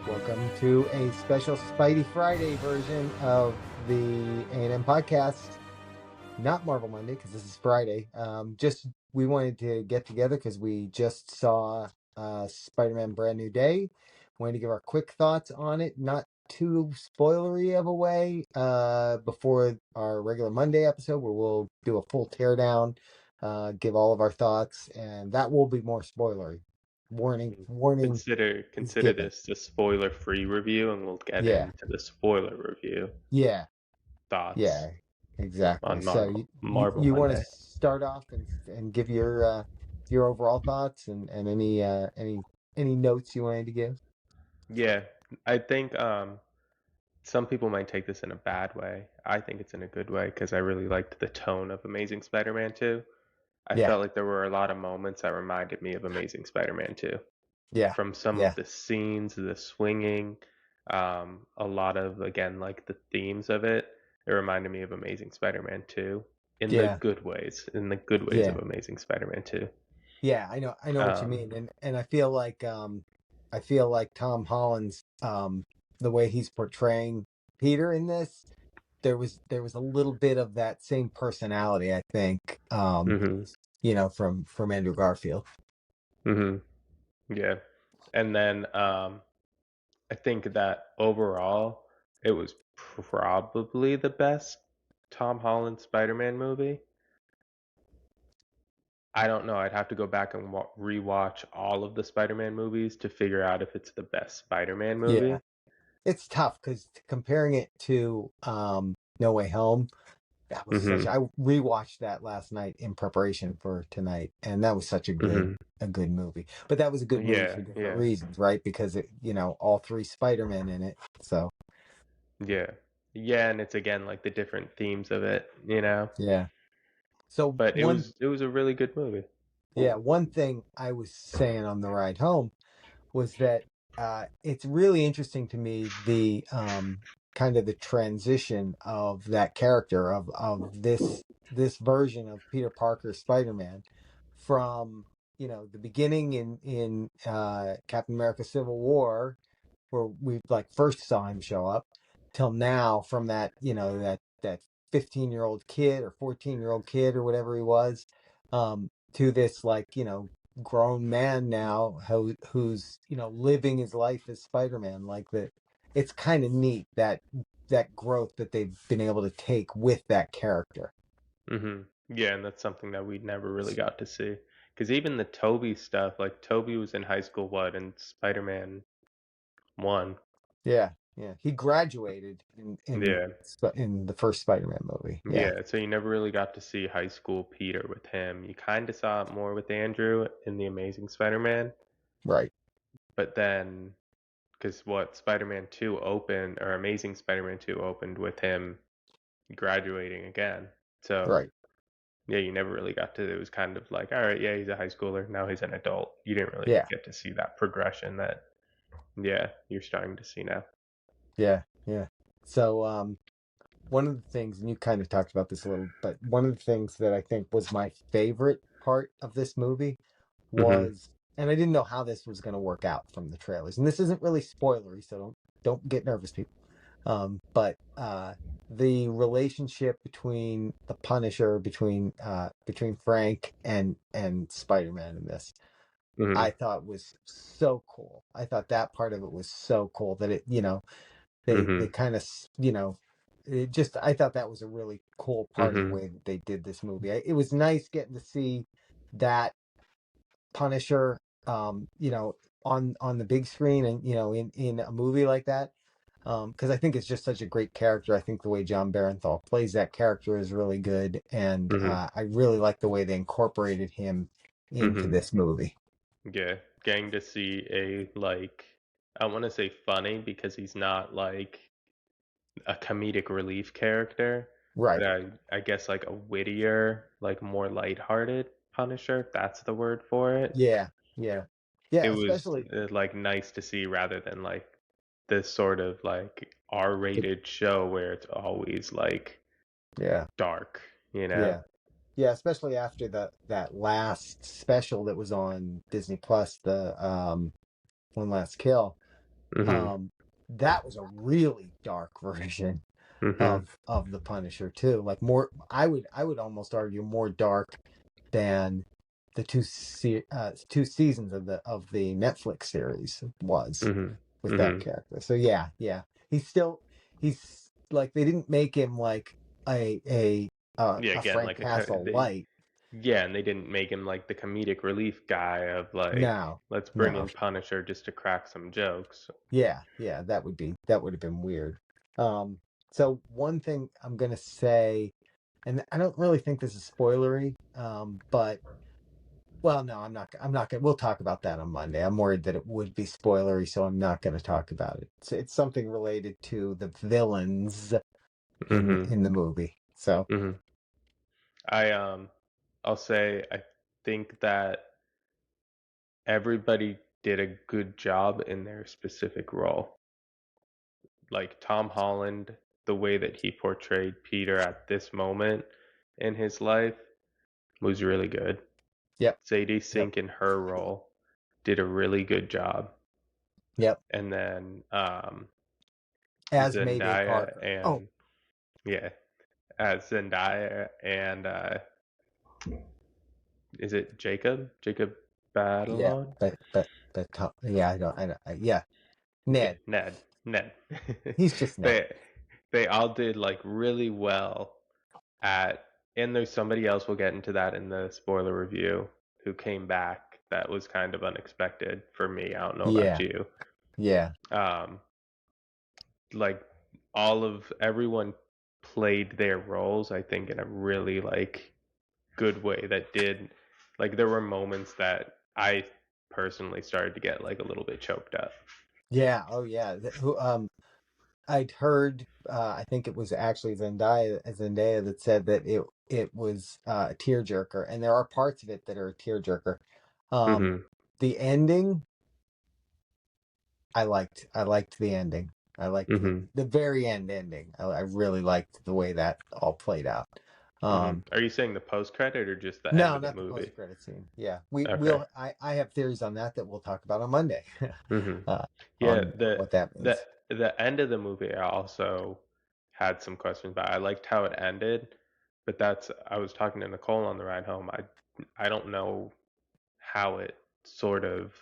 Welcome to a special Spidey Friday version of the A&M podcast. Not Marvel Monday, because this is Friday. Just we wanted to get together because we just saw Spider-Man Brand New Day. Wanted to give our quick thoughts on it, not too spoilery of a way, before our regular Monday episode where we'll do a full teardown, give all of our thoughts, and that will be more spoilery. Warning is Consider given. this a spoiler-free review, and we'll get Yeah, into the spoiler review yeah. thoughts Yeah, exactly. on So Marvel you want to Monday. start off and give your overall thoughts and any notes you wanted to give? Yeah, I think some people might take this in a bad way. I think it's in a good way because I really liked the tone of Amazing Spider-Man 2. I Yeah, felt like there were a lot of moments that reminded me of Amazing Spider-Man 2. yeah, From some yeah, of the scenes, the swinging, a lot of, again, like the themes of it. It reminded me of Amazing Spider-Man 2 yeah, in the good ways of yeah, Amazing Spider-Man 2. yeah. I know what you Um, mean, and I feel like Tom Holland's the way he's portraying Peter in this. There was a little bit of that same personality, I think. hmm From Andrew Garfield. hmm yeah. And then I think that overall, it was probably the best Tom Holland Spider-Man movie. I don't know. I'd have to go back and rewatch all of the Spider-Man movies to figure out if it's the best Spider-Man Yeah. movie. It's tough because comparing it to No Way Home, that was such. hmm I rewatched that last night in preparation for tonight, and that was such hmm a good movie. But that was a good movie Yeah, for different yeah, reasons, right? Because all three Spider-Men in it. So yeah, yeah, and it's again like the different themes of it. yeah. So But it was a really good movie. one thing I was saying on the ride home was that it's really interesting to me the kind of the transition of that character of this version of Peter Parker Spider-Man from the beginning in Captain America Civil War where we like first saw him show up till now from that that 15-year-old kid or 14-year-old kid or whatever he was to this like grown man now who's living his life as Spider-Man like that. It's kind of neat that growth that they've been able to take with that character. hmm Yeah, and that's something that we never really got to see. Because even the Toby stuff, like Toby was in high school, what, in Spider-Man 1? Yeah, yeah, he graduated Yeah, in the first Spider-Man movie. Yeah, yeah, so you never really got to see high school Peter with him. You kind of saw it more with Andrew in The Amazing Spider-Man, right, but then, because what, Spider-Man 2 opened, or Amazing Spider-Man 2 opened with him graduating again. So, right. yeah, you never really got to, it was kind of like, all right, yeah, he's a high schooler, now he's an adult. You didn't really Yeah, get to see that progression that, yeah, you're starting to see now. yeah, yeah. So one of the things, and you kind of talked about this a little, but one of the things that I think was my favorite part of this movie hmm was, and I didn't know how this was going to work out from the trailers, and this isn't really spoilery, so don't get nervous, people. But the relationship between the Punisher, between Frank and Spider-Man in this, hmm I thought was so cool. I thought that part of it was so cool that it, they hmm kind of, it just, I thought that was a really cool part of the hmm way that they did this movie. It was nice getting to see that Punisher, on the big screen and in a movie like that. Because I think it's just such a great character. I think the way John Barenthal plays that character is really good, and hmm I really like the way they incorporated him into hmm this movie. Yeah, getting to see a, like, I want to say funny because he's not like a comedic relief character, but Right. I guess like a wittier, like more lighthearted Punisher, if that's the word for it. Yeah. Yeah. Yeah. It was Especially. like nice to see rather than like this sort of like R-rated show where it's always like Yeah. dark, you know? Yeah. Yeah. Especially after that last special that was on Disney Plus, the One Last Kill. Mhm. um, that was a really dark version Mhm. of the Punisher too. Like more, I would almost argue more dark than the two seasons of the Netflix series was Mhm. with that Mhm. character. So yeah, yeah, he's still he's like they didn't make him like Yeah, a again, Frank like Castle they light. yeah, and they didn't make him like the comedic relief guy of like, No, let's bring no, in Punisher just to crack some jokes. yeah, yeah, that would have been weird. Um, so one thing I'm gonna say, and I don't really think this is spoilery, but well, no, I'm not. I'm not gonna. We'll talk about that on Monday. I'm worried that it would be spoilery, so I'm not going to talk about it. It's something related to the villains Mhm. in the movie. So Mhm. I I'll say I think that everybody did a good job in their specific role. Like Tom Holland, the way that he portrayed Peter at this moment in his life was really good. yep, Sadie yep, Sink in her role did a really good job. yep. And then As Mayday Zendaya Parker. Oh and yeah, Zendaya and is it Jacob? Jacob yeah, Batalon? yeah, yeah. Yeah, Ned. Ned. Ned. He's just Ned. they they all did like really well at, and there's somebody else, we'll get into that in the spoiler review, who came back that was kind of unexpected for me. I don't know about Yeah, you. yeah, Um like all of everyone played their roles, I think, in a really like good way that did, like there were moments that I personally started to get like a little bit choked up. yeah. Oh yeah. I'd heard. I think it was actually Zendaya that said that it was a tearjerker, and there are parts of it that are a tearjerker. Um, Mhm. the ending, I liked the ending. I liked Mhm. the very end ending. I really liked the way that all played out. Mhm. Um, Are you saying the post credit or just the end no, of the not the movie? post credit scene. Yeah, Okay. I have theories on that we'll talk about on Monday. Mhm. uh, Yeah, on what that the means. the end of the movie I also had some questions about. I liked how it ended, but that's, I was talking to Nicole on the ride home. I don't know how it sort of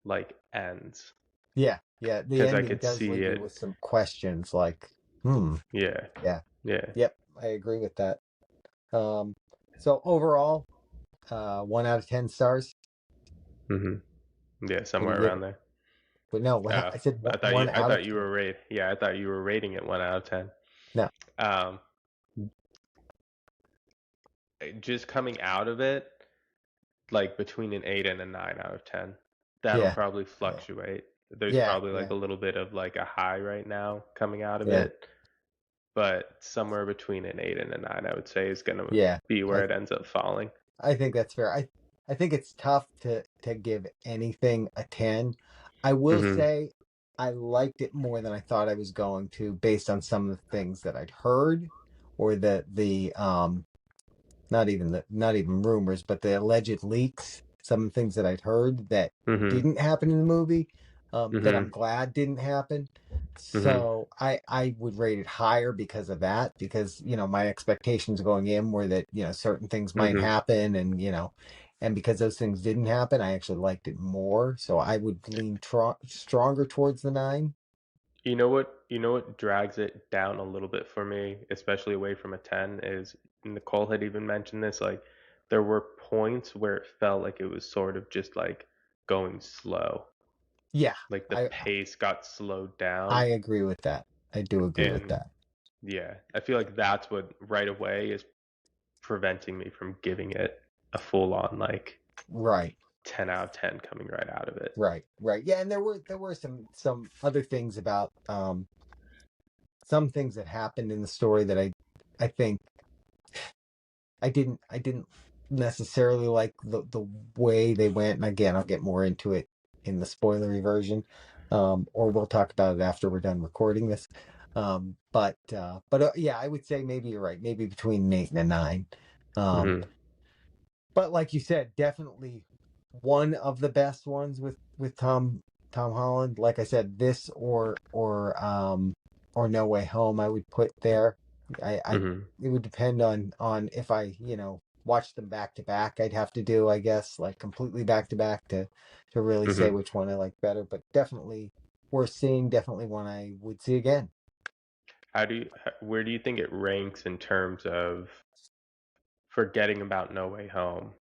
like ends Yeah, yeah. The because I ending could does see leave you it. with some questions like, hmm, Yeah. yeah, Yeah. yep, I agree with that. Um, so overall, 1 out of 10 stars. Mhm. Yeah, What do you somewhere give around it? there. But no, I said one I out of thought you 10. were yeah, I thought you were rating it 1 out of 10. No, Um just coming out of it, like between an 8 and a 9 out of 10. That'll yeah, probably yeah, fluctuate. There's yeah, probably like yeah, a little bit of like a high right now coming out of yeah, it, but somewhere between an 8 and a 9 I would say is going to yeah. be where I it ends up falling. I think that's fair. I think it's tough to give anything a 10. I will Mhm. say I liked it more than I thought I was going to based on some of the things that I'd heard or the not even rumors, but the alleged leaks, some things that I'd heard that Mhm. didn't happen in the movie, that I'm Mhm. glad didn't happen. Mhm. So I would rate it higher because of that, because my expectations going in were that certain things might Mhm. happen, and and because those things didn't happen, I actually liked it more. So I would lean stronger towards the 9. You know what drags it down a little bit for me, especially away from a 10, is Nicole had even mentioned this, like there were points where it felt like it was sort of just like going slow. Yeah, Like the I pace got slowed I down. agree with that. I do agree with And that. yeah, I feel like that's what right away is preventing me from giving it a full on like Right. 10 out of 10 coming right out of it. Right, right. Yeah, and there were some other things about some things that happened in the story that I think I didn't necessarily like the way they went. And again, I'll get more into it in the spoilery version. Or we'll talk about it after we're done recording this. But yeah, I would say maybe you're right. Maybe between an 8 and a 9. Um, Mhm. but like you said, definitely one of the best ones with Tom Holland. Like I said, this or No Way Home I would put there. I Mhm. it would depend on if I, watch them back to back. I'd have to do, I guess, like completely back to back to really say Mhm. which one I like better, but definitely worth seeing, definitely one I would see again. Where do you think it ranks in terms of forgetting about No Way Home?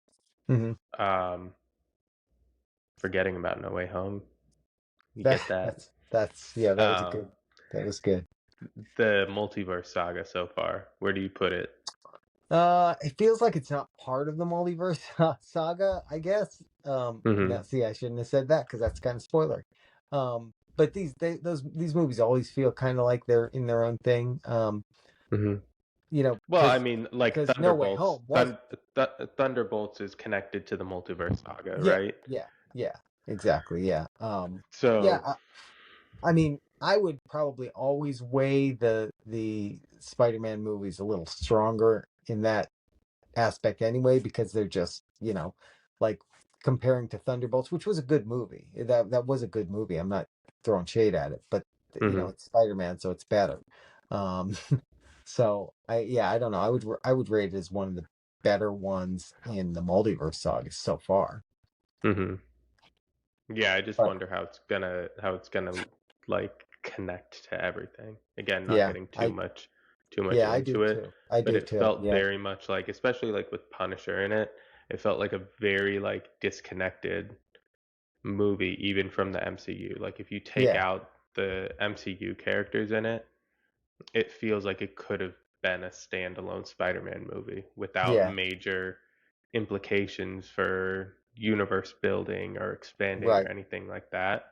Hmm. Um, forgetting about No Way Home. You That get that? that's yeah, that was a Um, good that was good. the multiverse saga so far. Where do you put it? It feels like it's not part of the multiverse saga, I guess. Now, Mhm. see, I shouldn't have said that because that's kind of spoiler. But these movies always feel kind of like they're in their own thing. Mhm. You know, Well, I mean, like because No Way Thunderbolts. Home wasn't. Thunderbolts is connected to the multiverse saga, Yeah, right? yeah, yeah, exactly. Yeah. Yeah. So, I mean, I would probably always weigh the Spider-Man movies a little stronger in that aspect anyway, because they're just, like comparing to Thunderbolts, which was a good movie. That was a good movie. I'm not throwing shade at it, but mhm. it's Spider-Man, so it's better. Um, so I don't know. I would rate it as one of the better ones in the multiverse saga so far. Mhm. Yeah, I just But wonder how it's gonna like connect to everything. Again, not yeah, getting I too much yeah, I do into it, too. I but do it too. felt Yeah. very much like, especially like with Punisher in it, it felt like a very like disconnected movie even from the MCU. Like if you take Yeah. out the MCU characters in it, it feels like it could have been a standalone Spider-Man movie without Yeah. major implications for universe building or expanding or Right. anything like that.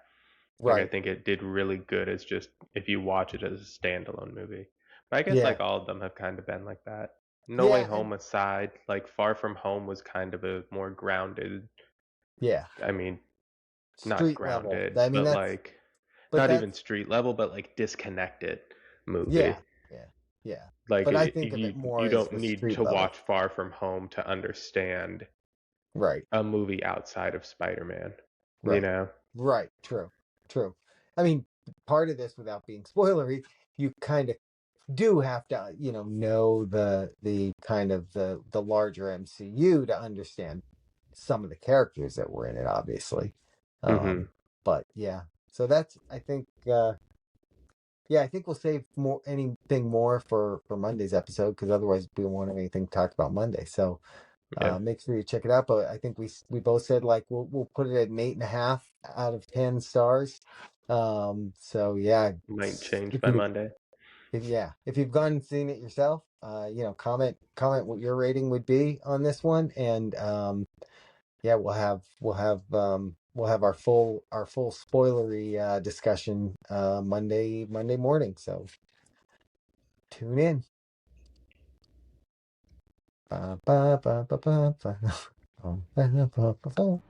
Like I Right. think it did really good as just if you watch it as a standalone movie. But I guess Yeah. like all of them have kind of been like that. No Way Yeah. And Home aside, like Far From Home was kind of a more grounded, yeah. I mean, not Street level. grounded, I mean, but that's like but not even that's street level, but like disconnected movie. yeah. Yeah. Yeah. Like But I think of it you more as don't the need street to level. watch Far From Home to understand Right. a movie outside of Spider-Man, you Right. know? Right. True. True. I mean, part of this, without being spoilery, you kind of do have to, know the kind of the larger MCU to understand some of the characters that were in it, obviously. Mhm. But yeah. So that's, I think, yeah, I think we'll save more anything more for Monday's episode, because otherwise we won't have anything to talk about Monday. So Yeah. make sure you check it out. But I think we both said like we'll put it at an 8.5 out of 10 stars. So yeah, Might change if by you Monday. if you've gone and seen it yourself, comment what your rating would be on this one, and yeah, we'll have our full spoilery discussion Monday morning. So tune in. Ba, ba, ba, ba, ba, ba. Ba, ba, ba, ba, ba.